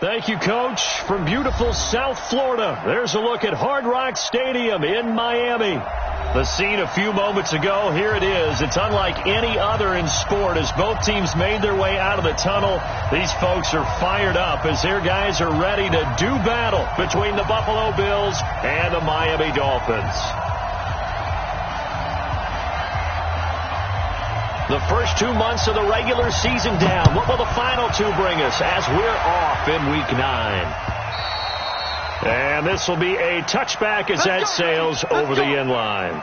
Thank you, Coach. From beautiful South Florida, there's a look at Hard Rock Stadium in Miami. The scene a few moments ago, here it is. It's unlike any other in sport as both teams made their way out of the tunnel. These folks are fired up as their guys are ready to do battle between the Buffalo Bills and the Miami Dolphins. The first 2 months of the regular season down. What will the final two bring us as we're off in Week 9? And this will be a touchback as that sails over the end line.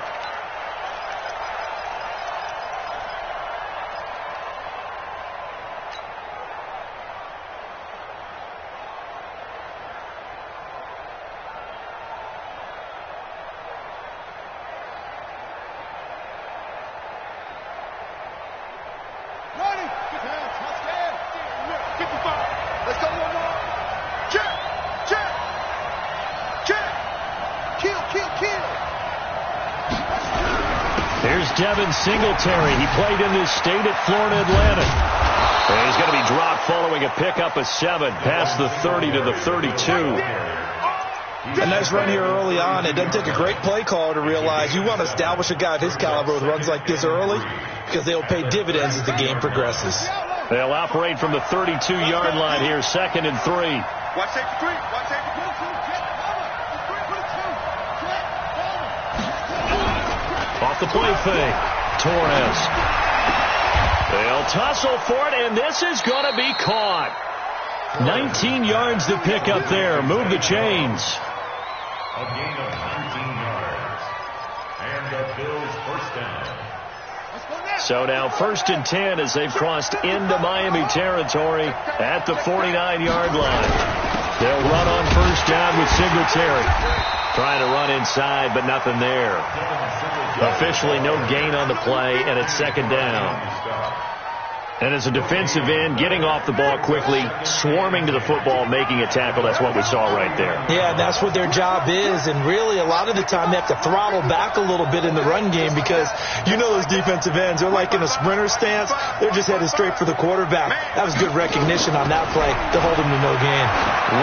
Singletary. He played in this state at Florida Atlantic. And he's going to be dropped following a pickup of 7 past the 30 to the 32. A nice run here early on. It doesn't take a great play caller to realize you want to establish a guy of his caliber with runs like this early because they'll pay dividends as the game progresses. They'll operate from the 32-yard line here, 2nd and 3. Watch safety 3. Watch safety 2. Off the play fake. Torres. They'll tussle for it, and this is going to be caught. 19 yards to pick up there. Move the chains. A gain of 19 yards. And the Bills first down. So now 1st and 10 as they've crossed into Miami territory at the 49-yard line. They'll run on 1st down with Singletary. Trying to run inside, but nothing there. Officially no gain on the play, and it's 2nd down. And as a defensive end, getting off the ball quickly, swarming to the football, making a tackle, that's what we saw right there. Yeah, and that's what their job is. And really, a lot of the time, they have to throttle back a little bit in the run game because you know those defensive ends, they're like in a sprinter stance. They're just headed straight for the quarterback. That was good recognition on that play to hold him to no gain.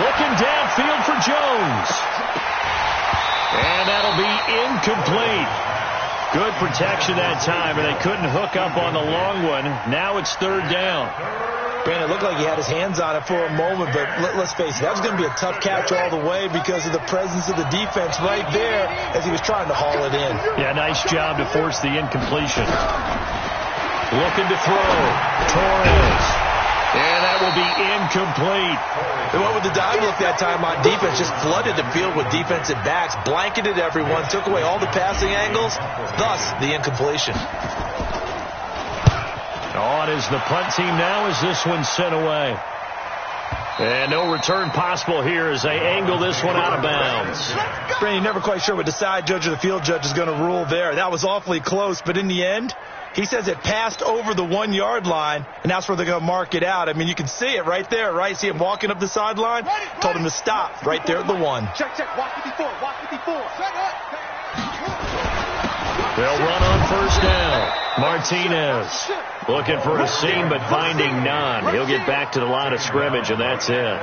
Looking downfield for Jones. And that'll be incomplete. Good protection that time, and they couldn't hook up on the long one. Now it's 3rd down. Brandon, it looked like he had his hands on it for a moment, but let's face it, that was going to be a tough catch all the way because of the presence of the defense right there as he was trying to haul it in. Yeah, nice job to force the incompletion. Looking to throw. Torres. And that will be incomplete. And what with the dive look that time on defense, just flooded the field with defensive backs, blanketed everyone, took away all the passing angles, thus the incompletion. On is the punt team now as this one's sent away. And no return possible here as they angle this one out of bounds. Brandon, never quite sure what the side judge or the field judge is going to rule there. That was awfully close, but in the end, he says it passed over the 1-yard line, and that's where they're going to mark it out. I mean, you can see it right there, right? See him walking up the sideline? Told him to stop right there at the 1. Check. Walk 54. Walk 54. They'll run on 1st down. Martinez looking for a seam, but finding none. He'll get back to the line of scrimmage, and that's it.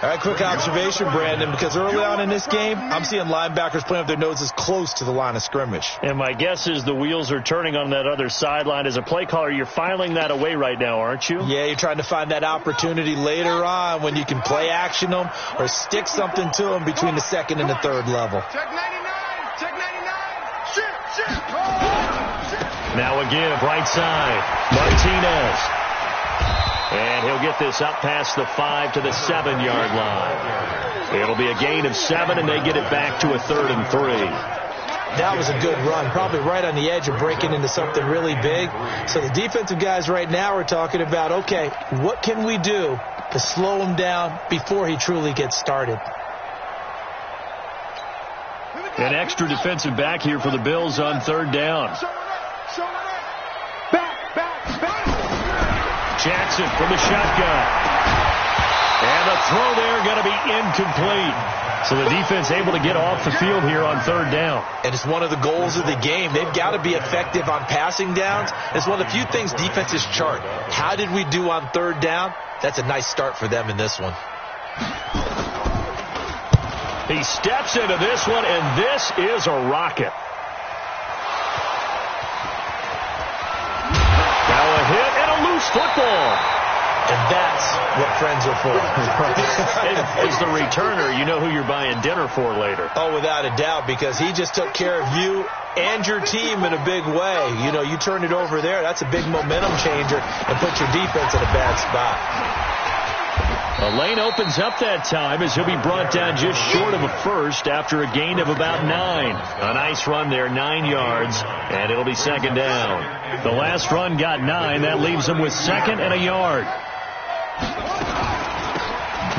All right, quick observation, Brandon, because early on in this game, I'm seeing linebackers playing with their noses close to the line of scrimmage. And my guess is the wheels are turning on that other sideline. As a play caller, you're filing that away right now, aren't you? Yeah, you're trying to find that opportunity later on when you can play action them or stick something to them between the 2nd and the 3rd level. Check 99. Check 99. Shit. Now again, right side. Martinez. And he'll get this up past the 5 to the 7-yard line. It'll be a gain of 7, and they get it back to a 3rd and 3. That was a good run, probably right on the edge of breaking into something really big. So the defensive guys right now are talking about, okay, what can we do to slow him down before he truly gets started? An extra defensive back here for the Bills on 3rd down. Jackson from the shotgun. And the throw there going to be incomplete. So the defense able to get off the field here on third down. And it's one of the goals of the game. They've got to be effective on passing downs. It's one of the few things defenses chart. How did we do on third down? That's a nice start for them in this one. He steps into this one, and this is a rocket. Now a hit and a loose football. And that's what friends are for. As the returner, you know who you're buying dinner for later. Oh, without a doubt, because he just took care of you and your team in a big way. You know, you turn it over there, that's a big momentum changer and put your defense in a bad spot. The lane opens up that time as he'll be brought down just short of a first after a gain of about 9. A nice run there, 9 yards, and it'll be second down. The last run got 9. That leaves him with second and a yard.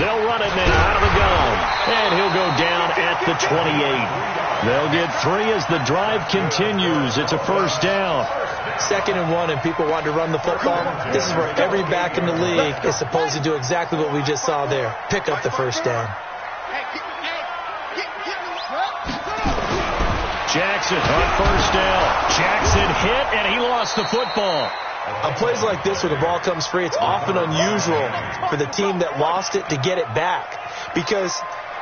They'll run it now out of the gun, and he'll go down at the 28. They'll get 3 as the drive continues. It's a first down. 2nd and 1, and people want to run the football. This is where every back in the league is supposed to do exactly what we just saw there. Pick up the first down. Jackson on first down. Jackson hit, and he lost the football. On plays like this where the ball comes free, it's often unusual for the team that lost it to get it back. Because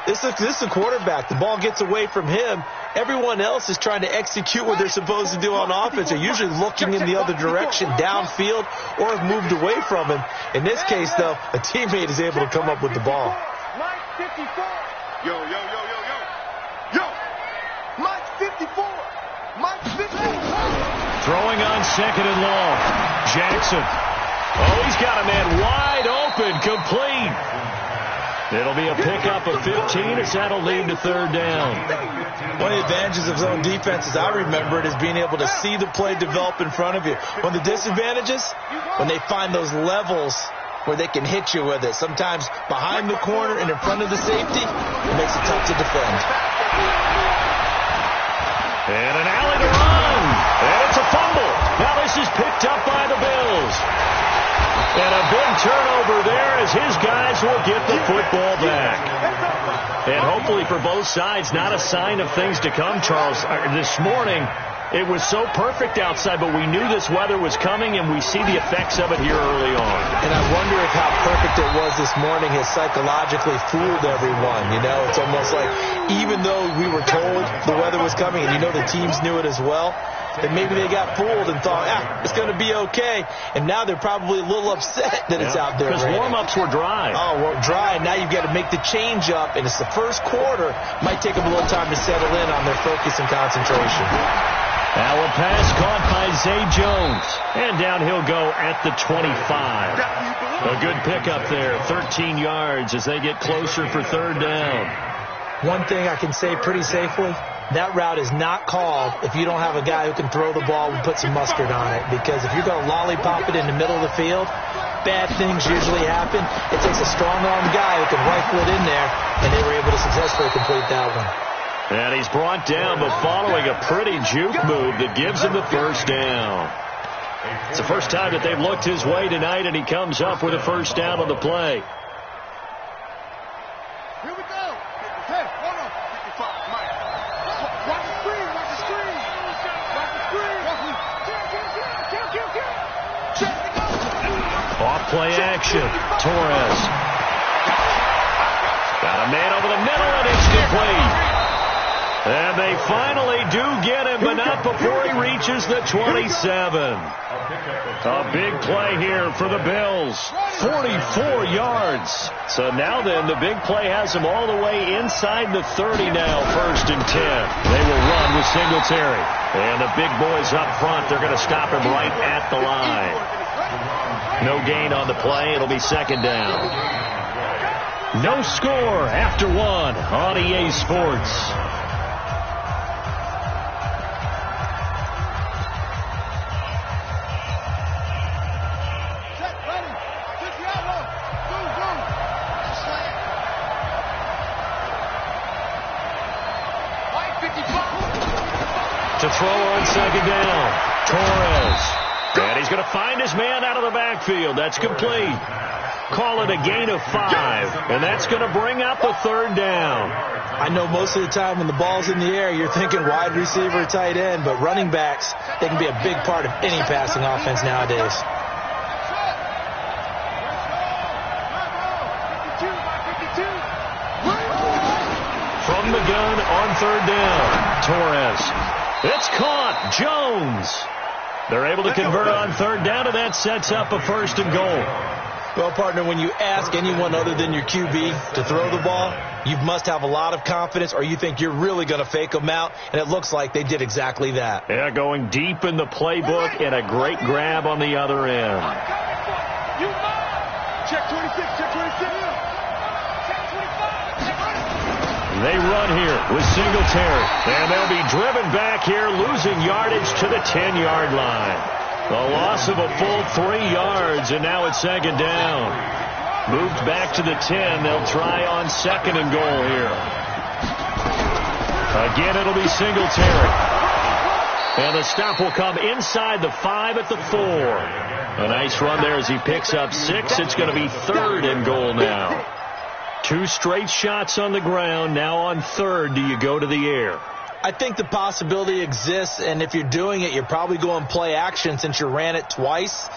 this is a quarterback. The ball gets away from him. Everyone else is trying to execute what they're supposed to do on offense. They're usually looking in the other direction, downfield, or have moved away from him. In this case, though, a teammate is able to come up with the ball. Mike 54. Yo. Mike 54. Mike 54. Throwing on second and long. Jackson. Oh, he's got a man wide open, complete. It'll be a pickup of 15 as that'll lead to third down. One of the advantages of zone defense, as I remember it, is being able to see the play develop in front of you. One of the disadvantages, when they find those levels where they can hit you with it. Sometimes behind the corner and in front of the safety, it makes it tough to defend. And an alley to run. And it's a fumble. Now this is picked up by the Bills. And a big turnover there as his guys will get the football back. And hopefully for both sides, not a sign of things to come, Charles. This morning, it was so perfect outside, but we knew this weather was coming, and we see the effects of it here early on. And I wonder if how perfect it was this morning has psychologically fooled everyone. You know, it's almost like even though we were told the weather was coming, and you know the teams knew it as well, that maybe they got fooled and thought, it's going to be okay. And now they're probably a little upset that it's out there. Because warm-ups were dry. Oh, well, dry. And now you've got to make the change up. And it's the first quarter. Might take them a little time to settle in on their focus and concentration. Now a pass caught by Zay Jones. And down he'll go at the 25. A good pickup there. 13 yards as they get closer for third down. One thing I can say pretty safely, that route is not called if you don't have a guy who can throw the ball and put some mustard on it. Because if you're going to lollipop it in the middle of the field, bad things usually happen. It takes a strong-armed guy who can rifle it in there, and they were able to successfully complete that one. And he's brought down, but following a pretty juke move that gives him the first down. It's the first time that they've looked his way tonight, and he comes up with a first down on the play. Here we go. Hey, hold on. 55, Mike. Watch the screen. Watch the screen. Watch the screen. Check it out. Off play action. Torres. Got a man over the middle, and it's complete. And they finally do get him, but not before he reaches the 27. A big play here for the Bills. 44 yards. So now then, the big play has them all the way inside the 30 now, 1st and 10. They will run with Singletary. And the big boys up front, they're going to stop him right at the line. No gain on the play. It'll be second down. No score after 1 on EA Sports. To throw on second down, Torres. And he's going to find his man out of the backfield. That's complete. Call it a gain of 5, and that's going to bring up a third down. I know most of the time when the ball's in the air, you're thinking wide receiver, tight end, but running backs, they can be a big part of any passing offense nowadays. From the gun on third down, Torres. It's caught. Jones. They're able to convert on third down, and that sets up a first and goal. Well, partner, when you ask anyone other than your QB to throw the ball, you must have a lot of confidence, or you think you're really going to fake them out, and it looks like they did exactly that. Yeah, going deep in the playbook, and a great grab on the other end. Check 26, check 26. They run here with Singletary, and they'll be driven back here, losing yardage to the 10-yard line. A loss of a full 3 yards, and now it's second down. Moved back to the 10. They'll try on second and goal here. Again, it'll be Singletary. And the stop will come inside the 5 at the 4. A nice run there as he picks up 6. It's going to be third and goal now. 2 straight shots on the ground. Now on third, do you go to the air? I think the possibility exists, and if you're doing it, you're probably going play action since you ran it twice.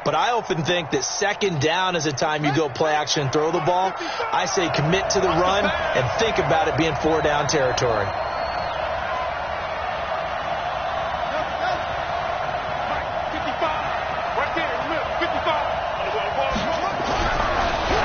But I often think that second down is a time you go play action and throw the ball. I say commit to the run and think about it being 4-down territory.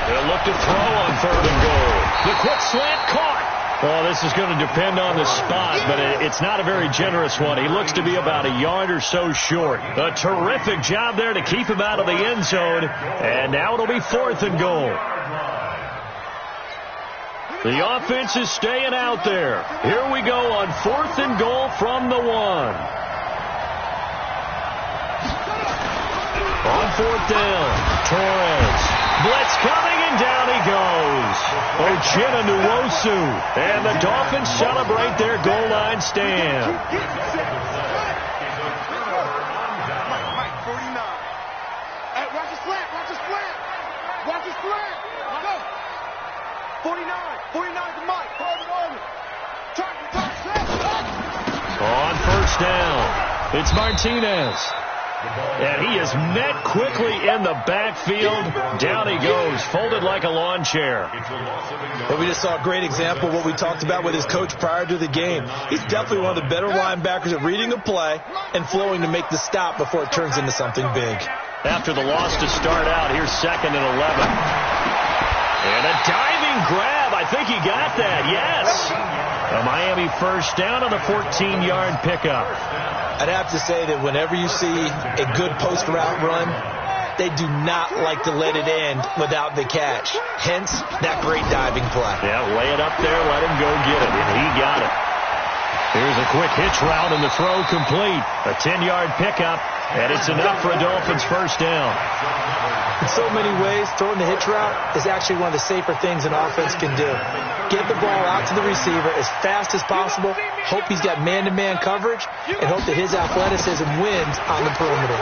They'll look to throw on third and goal. The quick slant caught. Well, this is going to depend on the spot, but it's not a very generous one. He looks to be about a yard or so short. A terrific job there to keep him out of the end zone. And now it'll be fourth and goal. The offense is staying out there. Here we go on fourth and goal from the 1. On fourth down, Torres. Blitz coming, and down he goes. Ojeda Nwosu. And the Dolphins celebrate their goal line stand. Mike, 49. Hey, watch the slant, watch the slant. Watch the slant. Go. 49. 49 to Mike. On first down, it's Martinez. And he is met quickly in the backfield. Down he goes, folded like a lawn chair. But we just saw a great example of what we talked about with his coach prior to the game. He's definitely one of the better linebackers at reading a play and flowing to make the stop before it turns into something big. After the loss to start out, here's second and 11. And a diving grab. I think he got that, yes. A Miami first down on a 14-yard pickup. I'd have to say that whenever you see a good post route run, they do not like to let it end without the catch. Hence, that great diving play. Yeah, lay it up there, let him go get it, and he got it. Here's a quick hitch route, and the throw complete. A 10-yard pickup, and it's enough for a Dolphins first down. In so many ways, throwing the hitch route is actually one of the safer things an offense can do. Get the ball out to the receiver as fast as possible, hope he's got man-to-man coverage, and hope that his athleticism wins on the perimeter.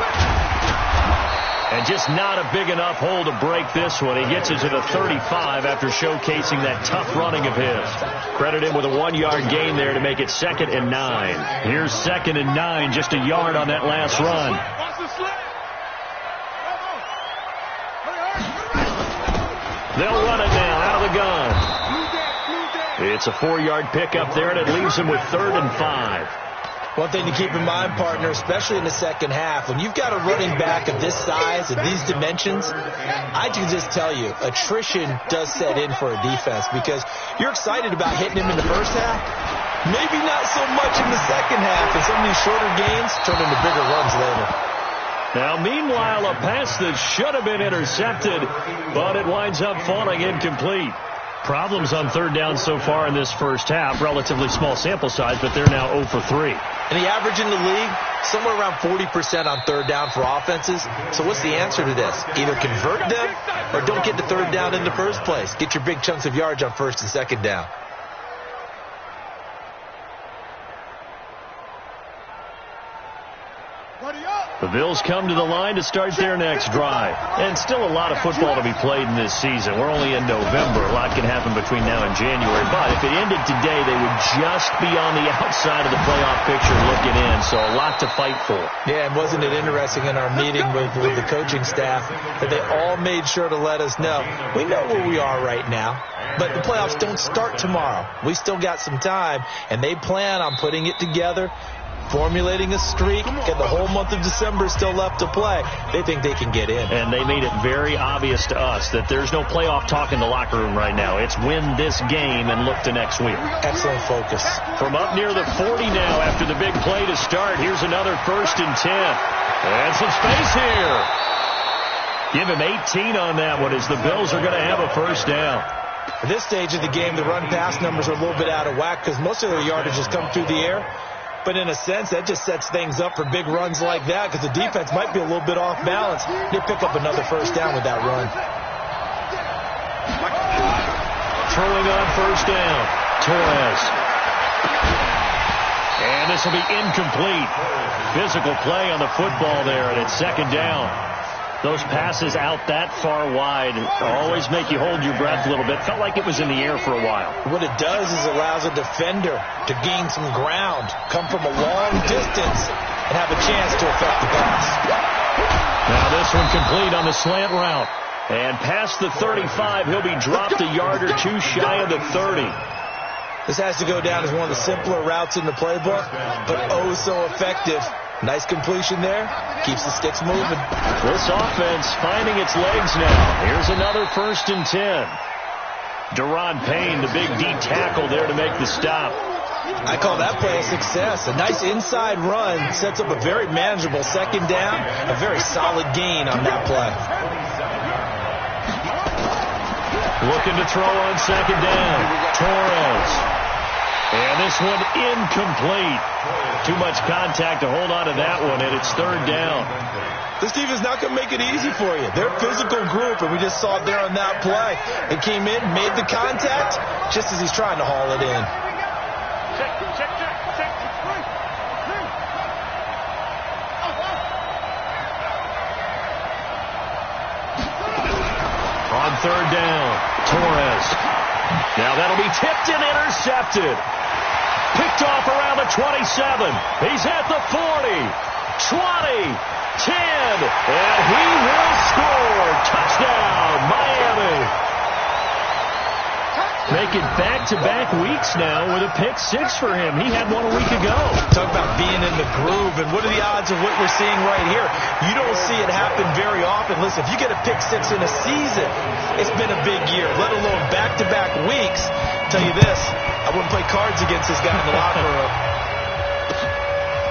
And just not a big enough hole to break this one. He gets it to the 35 after showcasing that tough running of his. Credit him with a 1-yard gain there to make it second and 9. Here's second and 9, just a yard on that last run. They'll run it now out of the gun. It's a 4-yard pickup there, and it leaves him with third and 5. One thing to keep in mind, partner, especially in the second half, when you've got a running back of this size and these dimensions, I can just tell you, attrition does set in for a defense because you're excited about hitting him in the first half. Maybe not so much in the second half, and some of these shorter gains turn into bigger runs later. Now, meanwhile, a pass that should have been intercepted, but it winds up falling incomplete. Problems on third down so far in this first half. Relatively small sample size, but they're now 0 for 3. And the average in the league, somewhere around 40% on third down for offenses. So what's the answer to this? Either convert them or don't get to third down in the first place. Get your big chunks of yards on first and second down. Buddy up. The Bills come to the line to start their next drive. And still a lot of football to be played in this season. We're only in November. A lot can happen between now and January. But if it ended today, they would just be on the outside of the playoff picture looking in. So a lot to fight for. Yeah, and wasn't it interesting in our meeting with the coaching staff that they all made sure to let us know, we know where we are right now, but the playoffs don't start tomorrow. We still got some time, and they plan on putting it together, formulating a streak, and the whole month of December is still left to play. They think they can get in. And they made it very obvious to us that there's no playoff talk in the locker room right now. It's win this game and look to next week. Excellent focus. From up near the 40 now after the big play to start, here's another 1st and 10. And some space here. Give him 18 on that one as the Bills are going to have a 1st down. At this stage of the game, the run-pass numbers are a little bit out of whack because most of their yardage has come through the air. But in a sense, that just sets things up for big runs like that because the defense might be a little bit off balance. They pick up another 1st down with that run. Throwing on 1st down, Torres. And this will be incomplete. Physical play on the football there, and it's 2nd down. Those passes out that far wide always make you hold your breath a little bit. Felt like it was in the air for a while. What it does is allows a defender to gain some ground, come from a long distance, and have a chance to affect the pass. Now this one complete on the slant route. And past the 35, he'll be dropped a yard or two shy of the 30. This has to go down as one of the simpler routes in the playbook, but oh so effective. Nice completion there. Keeps the sticks moving. This offense finding its legs now. Here's another 1st and 10. Deron Payne, the big D tackle there to make the stop. I call that play a success. A nice inside run sets up a very manageable 2nd down. A very solid gain on that play. Looking to throw on 2nd down. Torres. And this one incomplete. Too much contact to hold on to that one, and it's 3rd down. This defense not going to make it easy for you. They're a physical group, and we just saw it there on that play. They came in, made the contact, just as he's trying to haul it in. On 3rd down, Torres. Now that'll be tipped and intercepted. Picked off around the 27. He's at the 40, 20, 10, and he will score. Touchdown, Miami. Making back-to-back weeks now with a pick 6 for him. He had one a week ago. Talk about being in the groove, and what are the odds of what we're seeing right here? You don't see it happen very often. Listen, if you get a pick 6 in a season, it's been a big year, let alone back-to-back weeks. I'll tell you this, I wouldn't play cards against this guy in the locker room.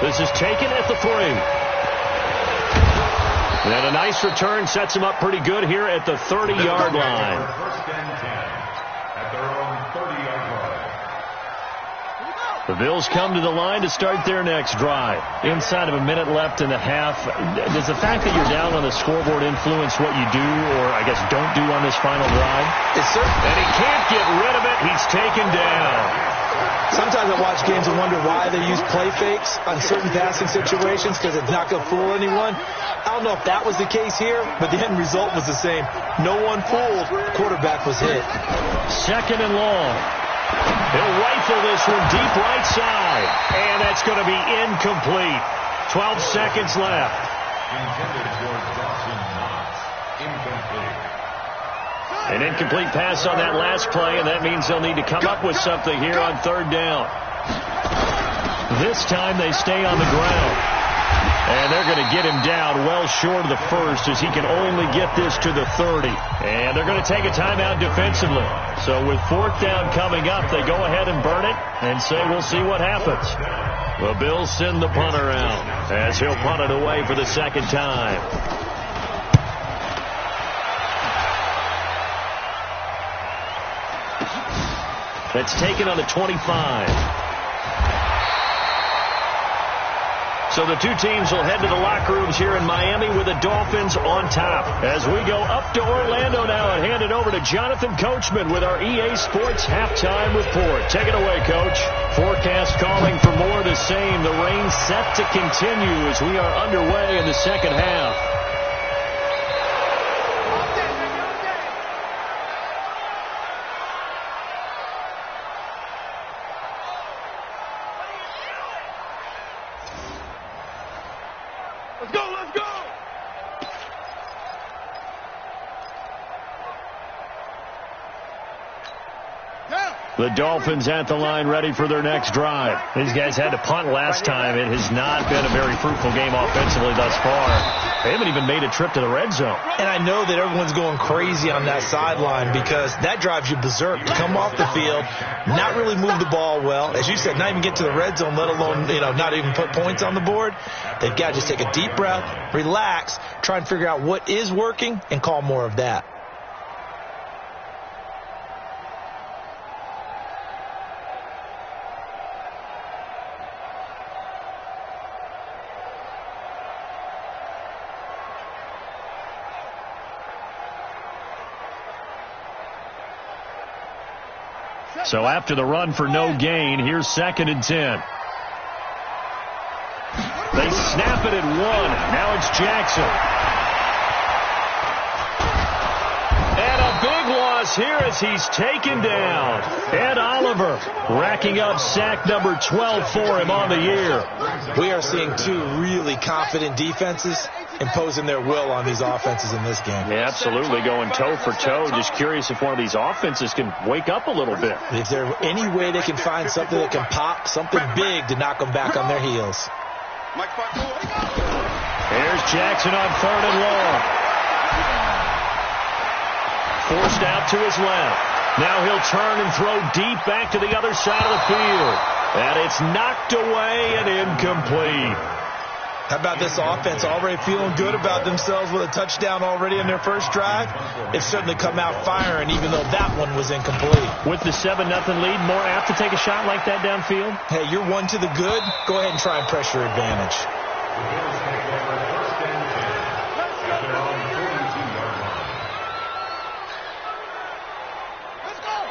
This is taken at the 3. And a nice return sets him up pretty good here at the 30-yard line. 1st and 10 at their own 30-yard line. The Bills come to the line to start their next drive. Inside of a minute left in the half, does the fact that you're down on the scoreboard influence what you do, or I guess don't do on this final drive? It's certain. And he can't get rid of it. He's taken down. Sometimes I watch games and wonder why they use play fakes on certain passing situations because it's not going to fool anyone. I don't know if that was the case here, but the end result was the same. No one fooled. Quarterback was hit. 2nd and long. He'll rifle this one deep right side. And that's going to be incomplete. 12 seconds left. Intended for Dawson Knox. Incomplete. An incomplete pass on that last play, and that means they'll need to come up with something here on 3rd down. This time they stay on the ground. And they're going to get him down well short of the 1st as he can only get this to the 30. And they're going to take a timeout defensively. So with 4th down coming up, they go ahead and burn it and say we'll see what happens. The Bills send the punter out as he'll punt it away for the 2nd time. That's taken on the 25. So the two teams will head to the locker rooms here in Miami with the Dolphins on top. As we go up to Orlando now and hand it over to Jonathan Coachman with our EA Sports Halftime Report. Take it away, Coach. Forecast calling for more of the same. The rain set to continue as we are underway in the second half. Let's go, let's go! The Dolphins at the line ready for their next drive. These guys had to punt last time. It has not been a very fruitful game offensively thus far. They haven't even made a trip to the red zone. And I know that everyone's going crazy on that sideline because that drives you berserk to come off the field, not really move the ball well. As you said, not even get to the red zone, let alone, not even put points on the board. They've got to just take a deep breath, relax, try and figure out what is working, and call more of that. So after the run for no gain, here's 2nd and 10. They snap it at 1. Now it's Jackson. And a big loss here as he's taken down. Ed Oliver racking up sack number 12 for him on the year. We are seeing two really confident defenses imposing their will on these offenses in this game. Yeah, absolutely, going toe for toe. Just curious if one of these offenses can wake up a little bit. If there any way they can find something that can pop, something big to knock them back on their heels. Here's Jackson on 3rd and long. Forced out to his left. Now he'll turn and throw deep back to the other side of the field. And it's knocked away and incomplete. How about this offense already feeling good about themselves with a touchdown already in their first drive? It's certainly come out firing, even though that one was incomplete. With the 7-0 lead, more apt to take a shot like that downfield? Hey, you're one to the good. Go ahead and try and press your advantage.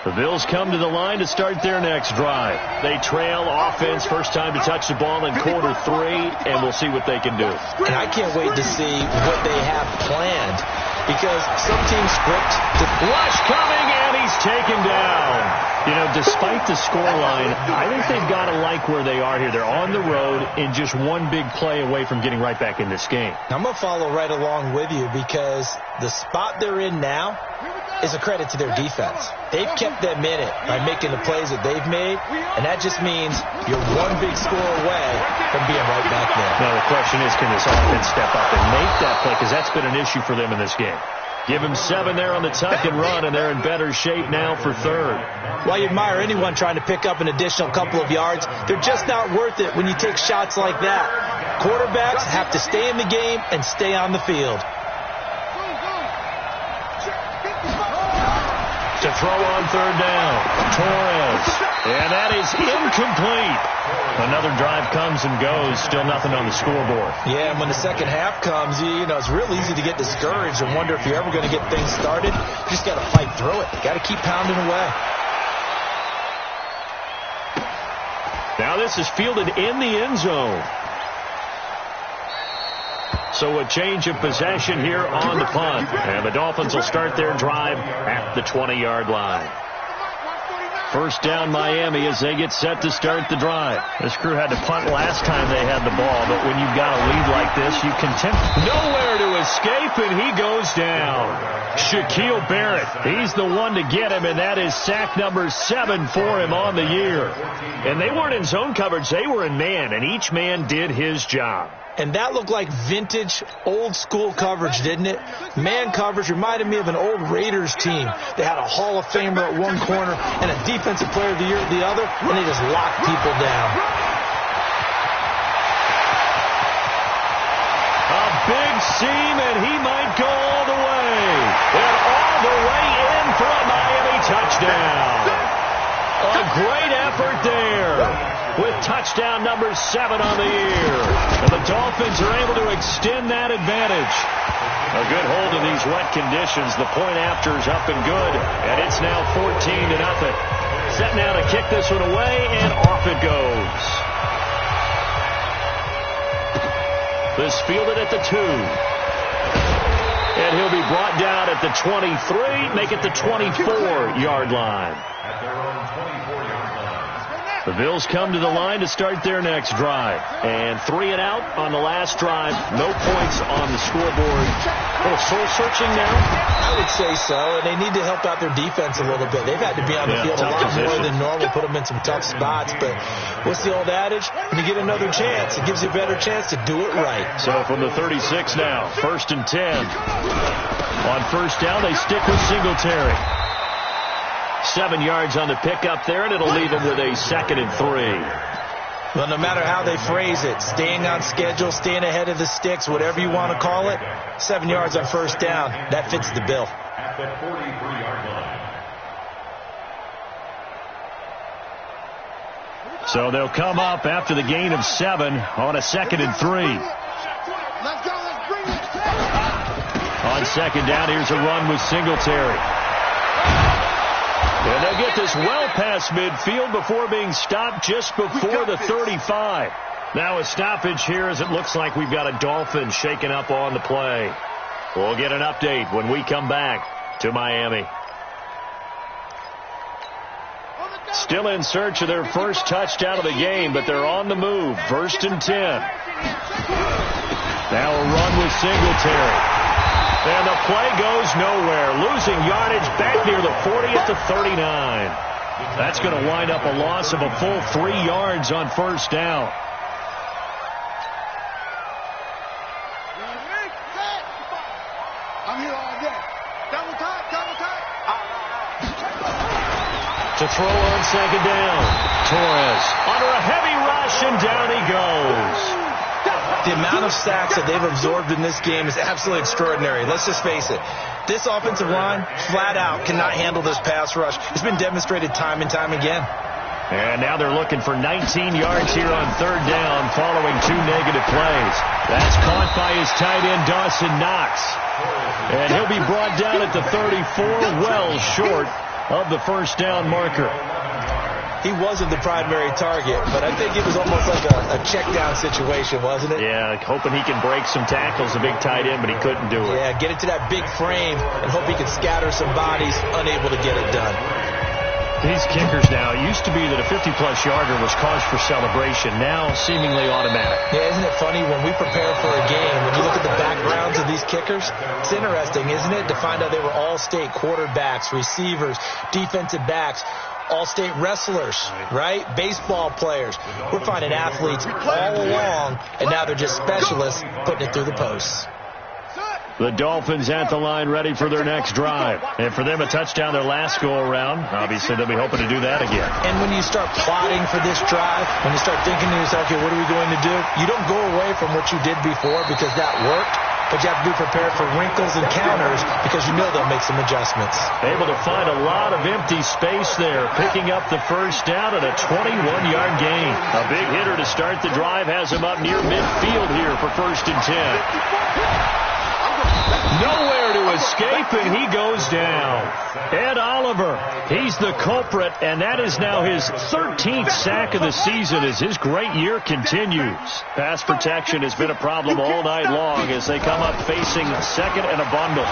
The Bills come to the line to start their next drive. They trail offense, first time to touch the ball in quarter 3, and we'll see what they can do. And I can't wait to see what they have planned because some teams script to rush coming, and he's taken down. Despite the scoreline, I think they've got to like where they are here. They're on the road and just one big play away from getting right back in this game. I'm going to follow right along with you because the spot they're in now is a credit to their defense. They've kept them in it by making the plays that they've made, and that just means you're one big score away from being right back there. Now, the question is, can this offense step up and make that play? Because that's been an issue for them in this game. Give him 7 there on the tuck and run, and they're in better shape now for 3rd. Well, you admire anyone trying to pick up an additional couple of yards. They're just not worth it when you take shots like that. Quarterbacks have to stay in the game and stay on the field. To throw on 3rd down, Torres, and that is incomplete. Another drive comes and goes, still nothing on the scoreboard. Yeah, and when the second half comes, it's real easy to get discouraged and wonder if you're ever going to get things started. You just got to fight through it. Got to keep pounding away. Now this is fielded in the end zone. So a change of possession here on the punt. And the Dolphins will start their drive at the 20-yard line. First down Miami as they get set to start the drive. This crew had to punt last time they had the ball, but when you've got a lead like this, you can nowhere to escape, and he goes down. Shaquille Barrett, he's the one to get him, and that is sack number 7 for him on the year. And they weren't in zone coverage, they were in man, and each man did his job. And that looked like vintage, old-school coverage, didn't it? Man coverage reminded me of an old Raiders team. They had a Hall of Famer at one corner and a Defensive Player of the Year at the other, and they just locked people down. A big seam, and he might go all the way. And all the way in for a Miami touchdown. A great effort there. With touchdown number 7 on the year. And the Dolphins are able to extend that advantage. A good hold in these wet conditions. The point after is up and good, and it's now 14-0. Set now to kick this one away, and off it goes. This fielded at the 2. And he'll be brought down at the 23, make it the 24-yard line. At their own 24-yard line. The Bills come to the line to start their next drive. And 3 and out on the last drive. No points on the scoreboard. A little soul-searching now? I would say so, and they need to help out their defense a little bit. They've had to be on the field a lot more than normal, put them in some tough spots. But what's the old adage? When you get another chance, it gives you a better chance to do it right. So from the 36 now, 1st and 10. On first down, they stick with Singletary. 7 yards on the pickup there, and it'll leave them with a 2nd and 3. Well, no matter how they phrase it, staying on schedule, staying ahead of the sticks, whatever you want to call it, 7 yards on first down, that fits the bill. At the 43-yard line. So they'll come up after the gain of 7 on a 2nd and 3. Let's go. Let's bring it. On second down, here's a run with Singletary. And they'll get this well past midfield before being stopped just before the 35. Now a stoppage here as it looks like we've got a Dolphin shaken up on the play. We'll get an update when we come back to Miami. Still in search of their first touchdown of the game, but they're on the move. 1st and 10. Now a run with Singletary. And the play goes nowhere. Losing yardage back near the 40 at the 39. That's going to wind up a loss of a full 3 yards on first down. I'm here all day. Double time. To throw on second down. Torres under a heavy rush, and down he goes. The amount of sacks that they've absorbed in this game is absolutely extraordinary. Let's just face it. This offensive line, flat out, cannot handle this pass rush. It's been demonstrated time and time again. And now they're looking for 19 yards here on third down following 2 negative plays. That's caught by his tight end, Dawson Knox. And he'll be brought down at the 34, well short of the first down marker. He wasn't the primary target, but I think it was almost like a check-down situation, wasn't it? Yeah, hoping he can break some tackles, a big tight end, but he couldn't do it. Yeah, get it to that big frame and hope he can scatter some bodies, unable to get it done. These kickers now, it used to be that a 50-plus yarder was cause for celebration, now seemingly automatic. Yeah, isn't it funny when we prepare for a game, when you look at the backgrounds of these kickers, it's interesting, isn't it, to find out they were all-state quarterbacks, receivers, defensive backs, all-state wrestlers, right? Baseball players. We're finding athletes all along, and now they're just specialists putting it through the posts. The Dolphins at the line ready for their next drive. And for them, a touchdown their last go-around. Obviously, they'll be hoping to do that again. And when you start plotting for this drive, when you start thinking to yourself, okay, what are we going to do? You don't go away from what you did before because that worked. But you have to be prepared for wrinkles and counters because you know they'll make some adjustments. Able to find a lot of empty space there, picking up the first down at a 21-yard gain. A big hitter to start the drive has him up near midfield here for 1st and 10. Nowhere to escape, and he goes down. Ed Oliver, he's the culprit, and that is now his 13th sack of the season as his great year continues. Pass protection has been a problem all night long as they come up facing second and a bundle.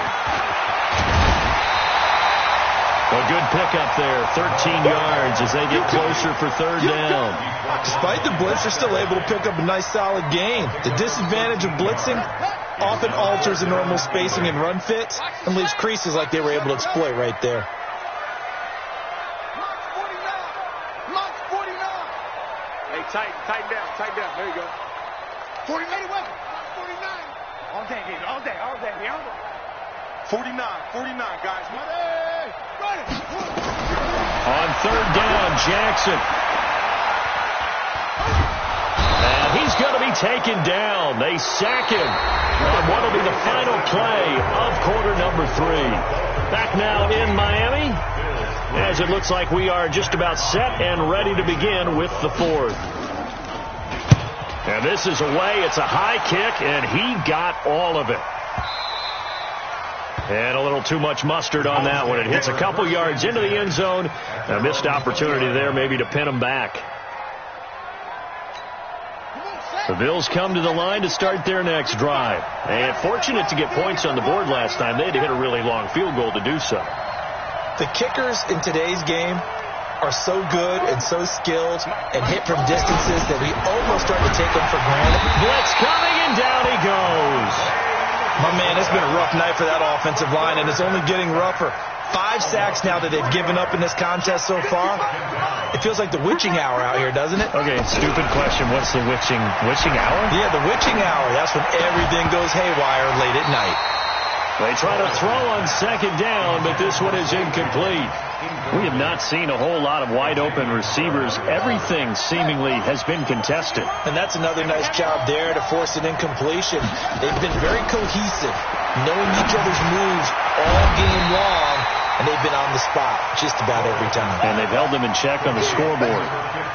A good pickup there, 13 yards as they get closer for third down. Despite the blitz, they're still able to pick up a nice solid gain. The disadvantage of blitzing often alters the normal spacing and run fits and leaves creases like they were able to exploit right there. Mark 49. Hey, tighten down. There you go. 49 away. 49. All day. 49, guys. Run it. On third down, Jackson. And he's going to be taken down. They sack him on what will be the final play of quarter number 3. Back now in Miami, as it looks like we are just about set and ready to begin with the fourth. And this is away. It's a high kick, and he got all of it. And a little too much mustard on that one. It hits a couple yards into the end zone. A missed opportunity there maybe to pin him back. The Bills come to the line to start their next drive. And fortunate to get points on the board last time. They had to hit a really long field goal to do so. The kickers in today's game are so good and so skilled and hit from distances that we almost start to take them for granted. Blitz coming, and down he goes. My man, it's been a rough night for that offensive line, and it's only getting rougher. 5 sacks now that they've given up in this contest so far. It feels like the witching hour out here, doesn't it? Okay, stupid question. What's the witching hour? Yeah, the witching hour. That's when everything goes haywire late at night. They try to throw on second down, but this one is incomplete. We have not seen a whole lot of wide-open receivers. Everything seemingly has been contested. And that's another nice job there to force an incompletion. They've been very cohesive, knowing each other's moves all game long, and they've been on the spot just about every time. And they've held them in check on the scoreboard.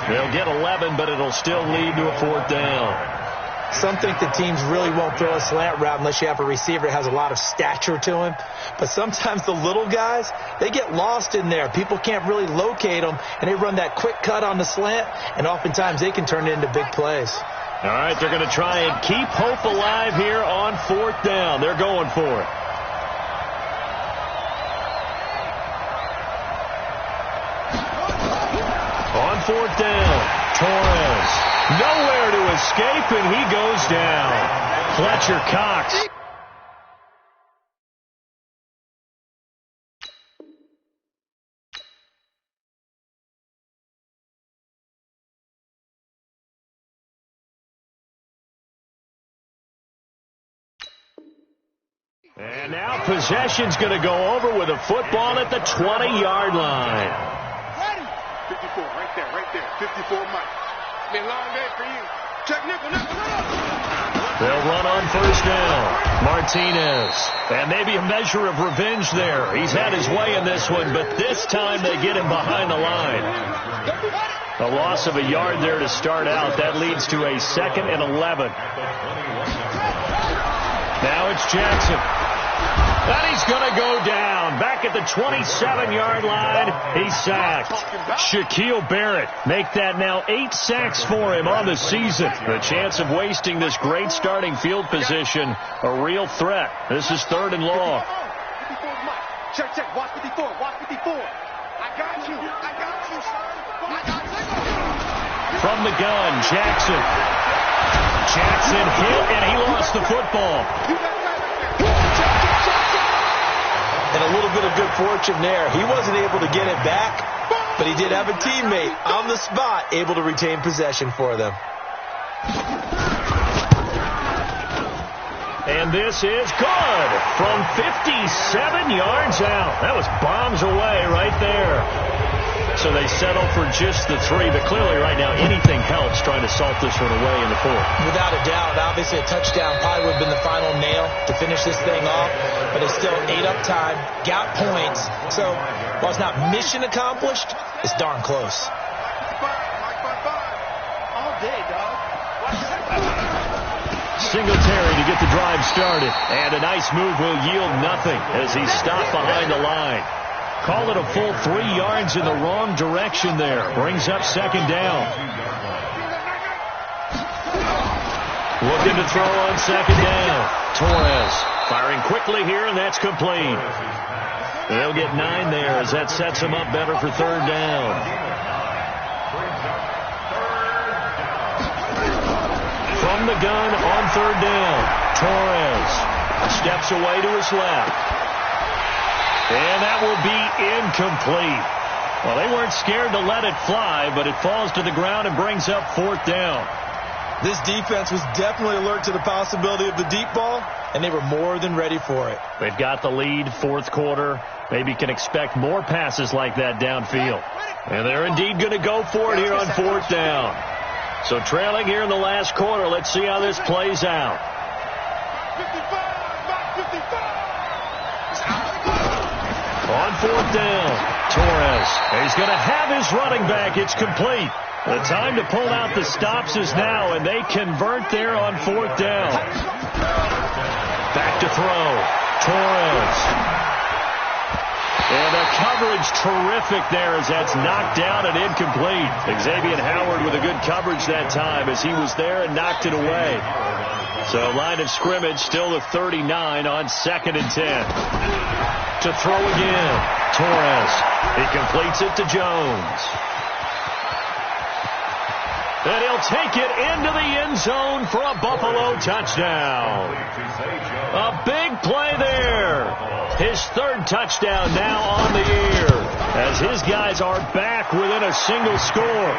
They'll get 11, but it'll still lead to a 4th down. Some think the teams really won't throw a slant route unless you have a receiver that has a lot of stature to him. But sometimes the little guys, they get lost in there. People can't really locate them, and they run that quick cut on the slant, and oftentimes they can turn it into big plays. All right, they're going to try and keep hope alive here on 4th down. They're going for it. On 4th down, Torres. Nowhere to escape, and he goes down. Fletcher Cox. And now possession's going to go over with a football at the 20-yard line. Ready. 54, right there. 54, Mike. Been a long day for you. Check nickel. They'll run on 1st down. Martinez. And maybe a measure of revenge there. He's had his way in this one, but this time they get him behind the line. A loss of a yard there to start out. That leads to a 2nd and 11. Now it's Jackson. And he's going to go down. Back at the 27-yard line, he's sacked. Shaquille Barrett make that now 8 sacks for him on the season. The chance of wasting this great starting field position, a real threat. This is 3rd and long. 54, Mike. Check. Watch 54. I got you, son. From the gun, Jackson. Jackson hit, and he lost the football. And a little bit of good fortune there. He wasn't able to get it back, but he did have a teammate on the spot able to retain possession for them. And this is good from 57 yards out. That was bombs away right there. So they settle for just the 3, but clearly right now anything helps trying to salt this one away in the 4th. Without a doubt, obviously a touchdown probably would have been the final nail to finish this thing off, but it's still ate up time, got points. So while it's not mission accomplished, it's darn close. All day, dog. Singletary to get the drive started, and a nice move will yield nothing as he's stopped behind the line. Call it a full 3 yards in the wrong direction there. Brings up 2nd down. Looking to throw on 2nd down. Torres firing quickly here, and that's complete. They'll get 9 there as that sets them up better for 3rd down. From the gun on 3rd down. Torres steps away to his left. And that will be incomplete. Well, they weren't scared to let it fly, but it falls to the ground and brings up 4th down. This defense was definitely alert to the possibility of the deep ball, and they were more than ready for it. They've got the lead, 4th quarter. Maybe can expect more passes like that downfield. And they're indeed going to go for it here on 4th down. So trailing here in the last quarter, let's see how this plays out. 55. On 4th down, Torres. He's going to have his running back. It's complete. The time to pull out the stops is now, and they convert there on 4th down. Back to throw. Torres. And the coverage terrific there as that's knocked down and incomplete. Xavier Howard with a good coverage that time as he was there and knocked it away. So line of scrimmage still at 39 on 2nd and 10. To throw again. Torres. He completes it to Jones. And he'll take it into the end zone for a Buffalo touchdown. A big play there. His 3rd touchdown now on the year as his guys are back within a single score.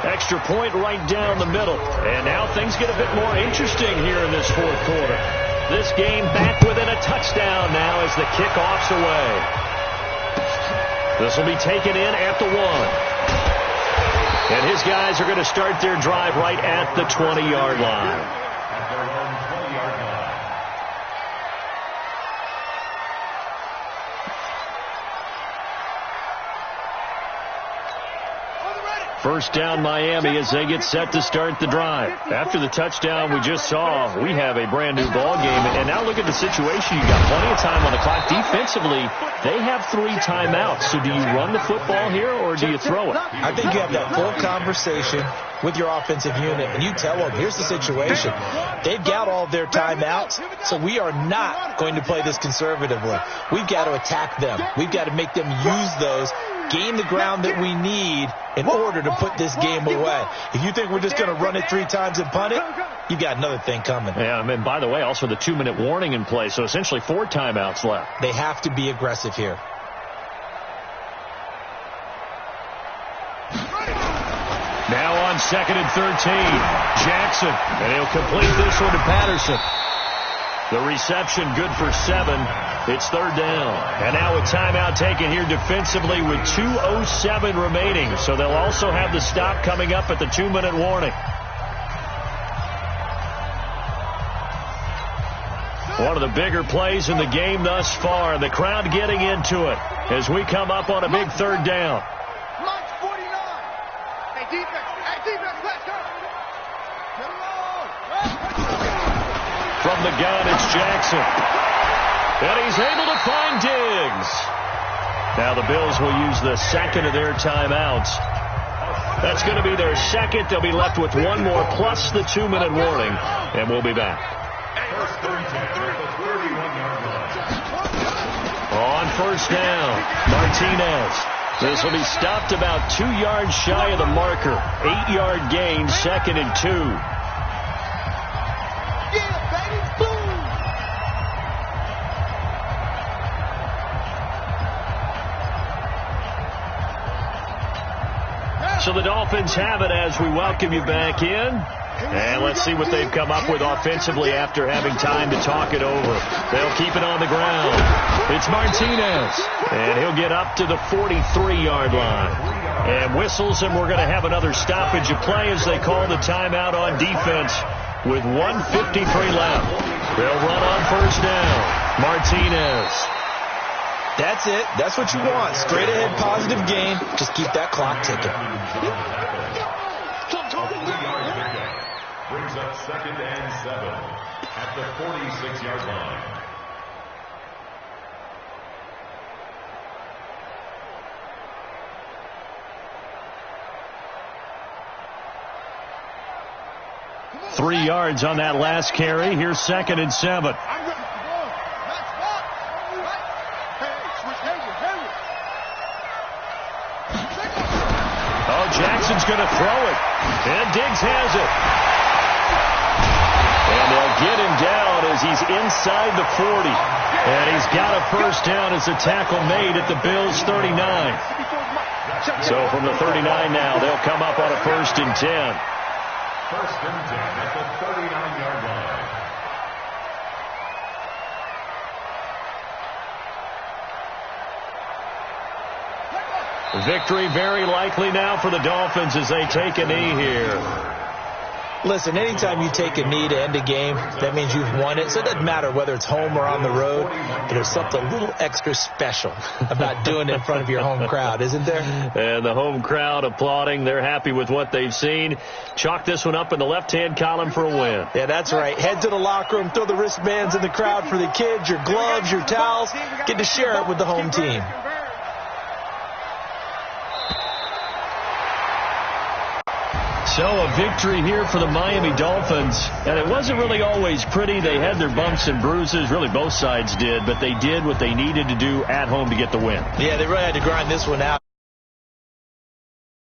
Extra point right down the middle. And now things get a bit more interesting here in this 4th quarter. This game back within a touchdown now as the kickoff's away. This will be taken in at the 1. And his guys are going to start their drive right at the 20-yard line. First down Miami as they get set to start the drive. After the touchdown we just saw, we have a brand new ball game. And now look at the situation. You got plenty of time on the clock. Defensively, they have 3 timeouts. So do you run the football here or do you throw it? I think you have that full conversation with your offensive unit, and you tell them, here's the situation. They've got all their timeouts, so we are not going to play this conservatively. We've got to attack them. We've got to make them use those, gain the ground that we need in order to put this game away. If you think we're just going to run it 3 times and punt it, you've got another thing coming. Yeah, and by the way, also the 2-minute warning in play, so essentially 4 timeouts left. They have to be aggressive here. Now on 2nd and 13, Jackson, and he'll complete this one to Patterson. The reception good for 7. It's 3rd down. And now a timeout taken here defensively with 2:07 remaining. So they'll also have the stop coming up at the 2-minute warning. One of the bigger plays in the game thus far. The crowd getting into it as we come up on a big 3rd down. From the gun, it's Jackson. And he's able to find Diggs. Now the Bills will use the 2nd of their timeouts. That's going to be their 2nd. They'll be left with 1 more plus the 2-minute warning. And we'll be back. On 1st down, Martinez. This will be stopped about 2 yards shy of the marker. 8-yard gain, 2nd and 2. So the Dolphins have it as we welcome you back in. And let's see what they've come up with offensively after having time to talk it over. They'll keep it on the ground. It's Martinez. And he'll get up to the 43-yard line. And whistles, and we're going to have another stoppage of play as they call the timeout on defense with 1:53 left. They'll run on 1st down. Martinez. That's it. That's what you want. Straight ahead, positive gain. Just keep that clock ticking. Brings up 2nd and 7 at the 46-yard line. Three yards on that last carry. Here's 2nd and 7. Oh, Jackson's going to throw it. And Diggs has it. And they'll get him down as he's inside the 40. And he's got a 1st down as a tackle made at the Bills' 39. So from the 39 now, they'll come up on a 1st and 10. 1st and 10 at the 39-yard line. Victory very likely now for the Dolphins as they take a knee here. Listen, anytime you take a knee to end a game, that means you've won it. So it doesn't matter whether it's home or on the road, but there's something a little extra special about doing it in front of your home crowd, isn't there? And the home crowd applauding. They're happy with what they've seen. Chalk this one up in the left-hand column for a win. Yeah, that's right. Head to the locker room, throw the wristbands in the crowd for the kids, your gloves, your towels. Get to share it with the home team. So a victory here for the Miami Dolphins. And it wasn't really always pretty. They had their bumps and bruises. Really, both sides did. But they did what they needed to do at home to get the win. Yeah, they really had to grind this one out.